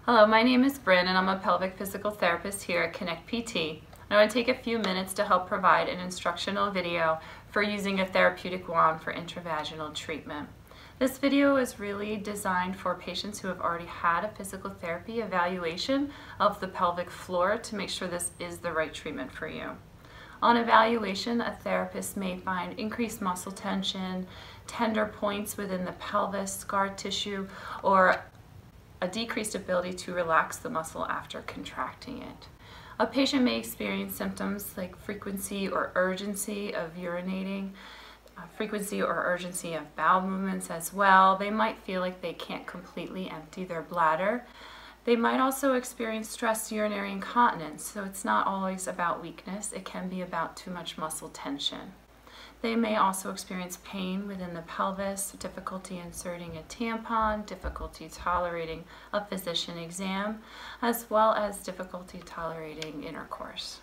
Hello, my name is Bryn and I'm a pelvic physical therapist here at Connect PT. I want to take a few minutes to help provide an instructional video for using a therapeutic wand for intravaginal treatment. This video is really designed for patients who have already had a physical therapy evaluation of the pelvic floor to make sure this is the right treatment for you. On evaluation, a therapist may find increased muscle tension, tender points within the pelvis, scar tissue, or a decreased ability to relax the muscle after contracting it. A patient may experience symptoms like frequency or urgency of urinating, frequency or urgency of bowel movements as well. They might feel like they can't completely empty their bladder. They might also experience stress urinary incontinence, so it's not always about weakness, it can be about too much muscle tension. They may also experience pain within the pelvis, difficulty inserting a tampon, difficulty tolerating a physician exam, as well as difficulty tolerating intercourse.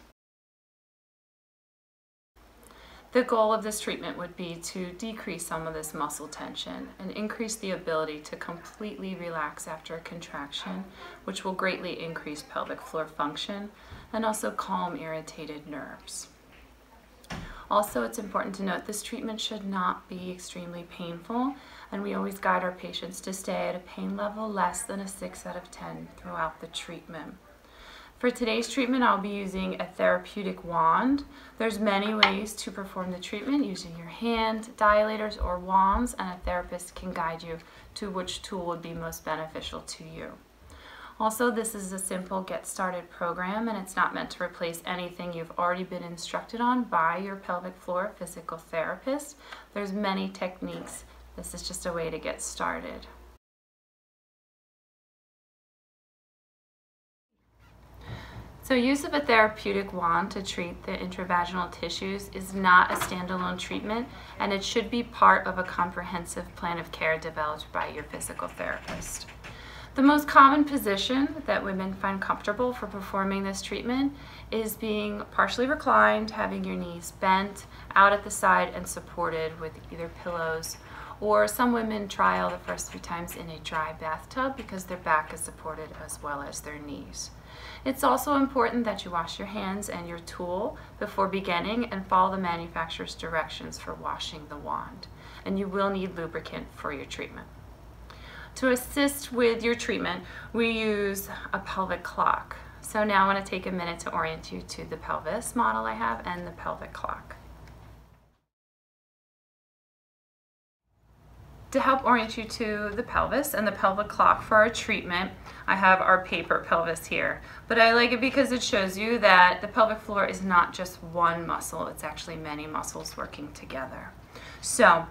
The goal of this treatment would be to decrease some of this muscle tension and increase the ability to completely relax after a contraction, which will greatly increase pelvic floor function and also calm irritated nerves. Also, it's important to note this treatment should not be extremely painful, and we always guide our patients to stay at a pain level less than a 6 out of 10 throughout the treatment. For today's treatment, I'll be using a therapeutic wand. There's many ways to perform the treatment using your hand, dilators, or wands, and a therapist can guide you to which tool would be most beneficial to you. Also, this is a simple get started program and it's not meant to replace anything you've already been instructed on by your pelvic floor physical therapist. There's many techniques. This is just a way to get started. So use of a therapeutic wand to treat the intravaginal tissues is not a standalone treatment, and it should be part of a comprehensive plan of care developed by your physical therapist. The most common position that women find comfortable for performing this treatment is being partially reclined, having your knees bent out at the side and supported with either pillows, or some women trial the first few times in a dry bathtub because their back is supported as well as their knees. It's also important that you wash your hands and your tool before beginning and follow the manufacturer's directions for washing the wand. And you will need lubricant for your treatment. To assist with your treatment, we use a pelvic clock. So now I want to take a minute to orient you to the pelvis model I have and the pelvic clock. To help orient you to the pelvis and the pelvic clock for our treatment, I have our paper pelvis here. But I like it because it shows you that the pelvic floor is not just one muscle, it's actually many muscles working together. So,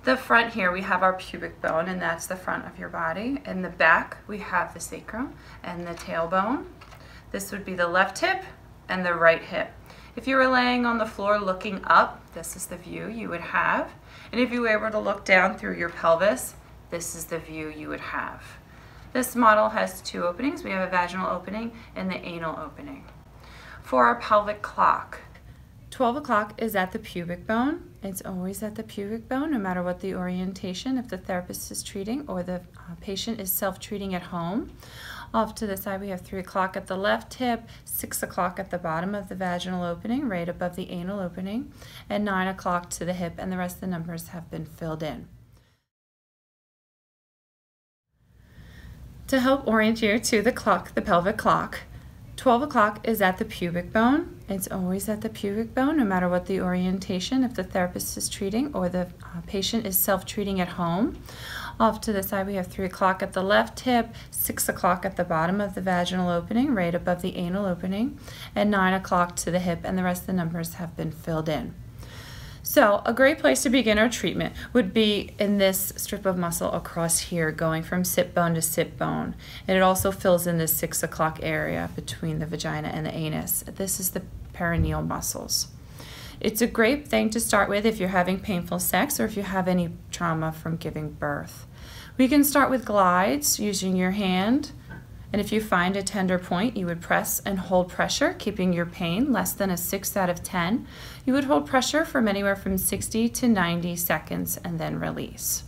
the front here we have our pubic bone, and that's the front of your body. In the back we have the sacrum and the tailbone. This would be the left hip and the right hip. If you were laying on the floor looking up, this is the view you would have. And if you were able to look down through your pelvis, this is the view you would have. This model has two openings. We have a vaginal opening and the anal opening. For our pelvic clock, 12 o'clock is at the pubic bone. It's always at the pubic bone, no matter what the orientation, if the therapist is treating or the patient is self-treating at home. Off to the side, we have 3 o'clock at the left hip, 6 o'clock at the bottom of the vaginal opening, right above the anal opening, and 9 o'clock to the hip, and the rest of the numbers have been filled in. To help orient you to the clock, the pelvic clock, 12 o'clock is at the pubic bone. It's always at the pubic bone, no matter what the orientation, if the therapist is treating or the patient is self-treating at home. Off to the side, we have 3 o'clock at the left hip, 6 o'clock at the bottom of the vaginal opening, right above the anal opening, and 9 o'clock to the hip, and the rest of the numbers have been filled in. So a great place to begin our treatment would be in this strip of muscle across here, going from sit bone to sit bone. And it also fills in this 6 o'clock area between the vagina and the anus. This is the perineal muscles. It's a great thing to start with if you're having painful sex or if you have any trauma from giving birth. We can start with glides using your hand. And if you find a tender point, you would press and hold pressure, keeping your pain less than a 6 out of 10. You would hold pressure from anywhere from 60 to 90 seconds and then release.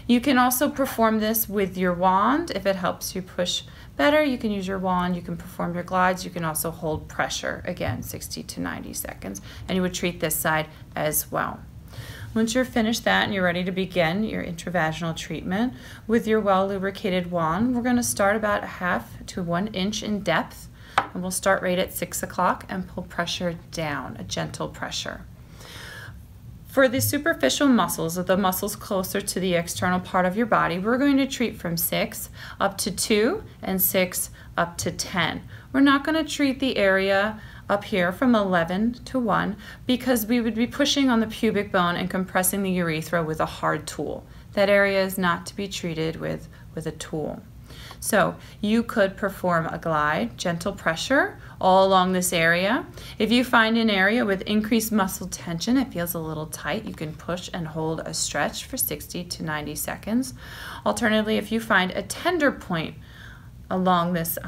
You can also perform this with your wand. If it helps you push better, you can use your wand, you can perform your glides, you can also hold pressure, again, 60 to 90 seconds, and you would treat this side as well. Once you're finished that and you're ready to begin your intravaginal treatment with your well-lubricated wand, we're going to start about 1/2 to 1 inch in depth, and we'll start right at 6 o'clock and pull pressure down, a gentle pressure. For the superficial muscles, or the muscles closer to the external part of your body, we're going to treat from 6 up to 2 and 6 up to 10. We're not going to treat the area up here from 11 to 1 because we would be pushing on the pubic bone and compressing the urethra with a hard tool. That area is not to be treated with a tool. So you could perform a glide, gentle pressure all along this area. If you find an area with increased muscle tension, it feels a little tight, you can push and hold a stretch for 60 to 90 seconds. Alternatively, if you find a tender point along this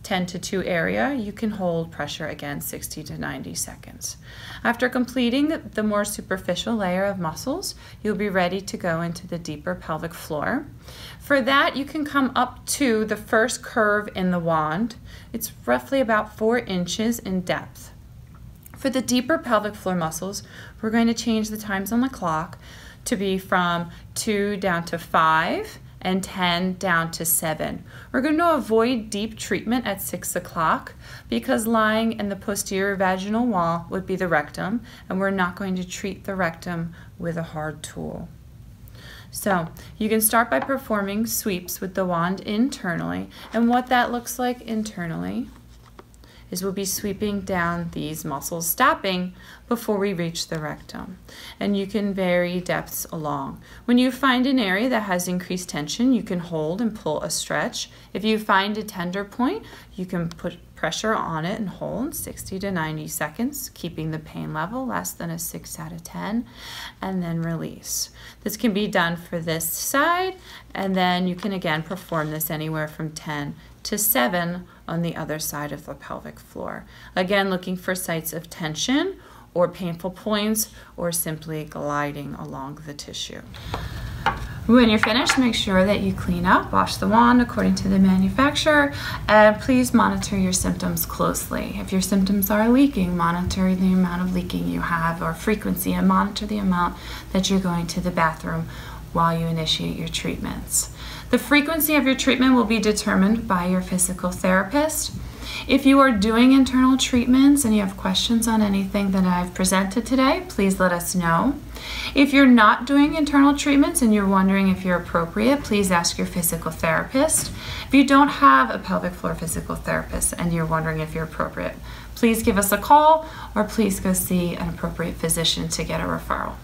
10 to 2 area, you can hold pressure again 60 to 90 seconds. After completing the more superficial layer of muscles, you'll be ready to go into the deeper pelvic floor. For that, you can come up to the first curve in the wand. It's roughly about 4 inches in depth. For the deeper pelvic floor muscles, we're going to change the times on the clock to be from 2 down to 5 and 10 down to 7. We're going to avoid deep treatment at 6 o'clock because lying in the posterior vaginal wall would be the rectum, and we're not going to treat the rectum with a hard tool. So you can start by performing sweeps with the wand internally, and what that looks like internally is we'll be sweeping down these muscles, stopping before we reach the rectum. And you can vary depths along. When you find an area that has increased tension, you can hold and pull a stretch. If you find a tender point, you can put pressure on it and hold 60 to 90 seconds, keeping the pain level less than a 6 out of 10, and then release. This can be done for this side, and then you can again perform this anywhere from 10 to 7 on the other side of the pelvic floor. Again, looking for sites of tension or painful points, or simply gliding along the tissue. When you're finished, make sure that you clean up, wash the wand according to the manufacturer, and please monitor your symptoms closely. If your symptoms are leaking, monitor the amount of leaking you have, or frequency, and monitor the amount that you're going to the bathroom while you initiate your treatments. The frequency of your treatment will be determined by your physical therapist. If you are doing internal treatments and you have questions on anything that I've presented today, please let us know. If you're not doing internal treatments and you're wondering if you're appropriate, please ask your physical therapist. If you don't have a pelvic floor physical therapist and you're wondering if you're appropriate, please give us a call or please go see an appropriate physician to get a referral.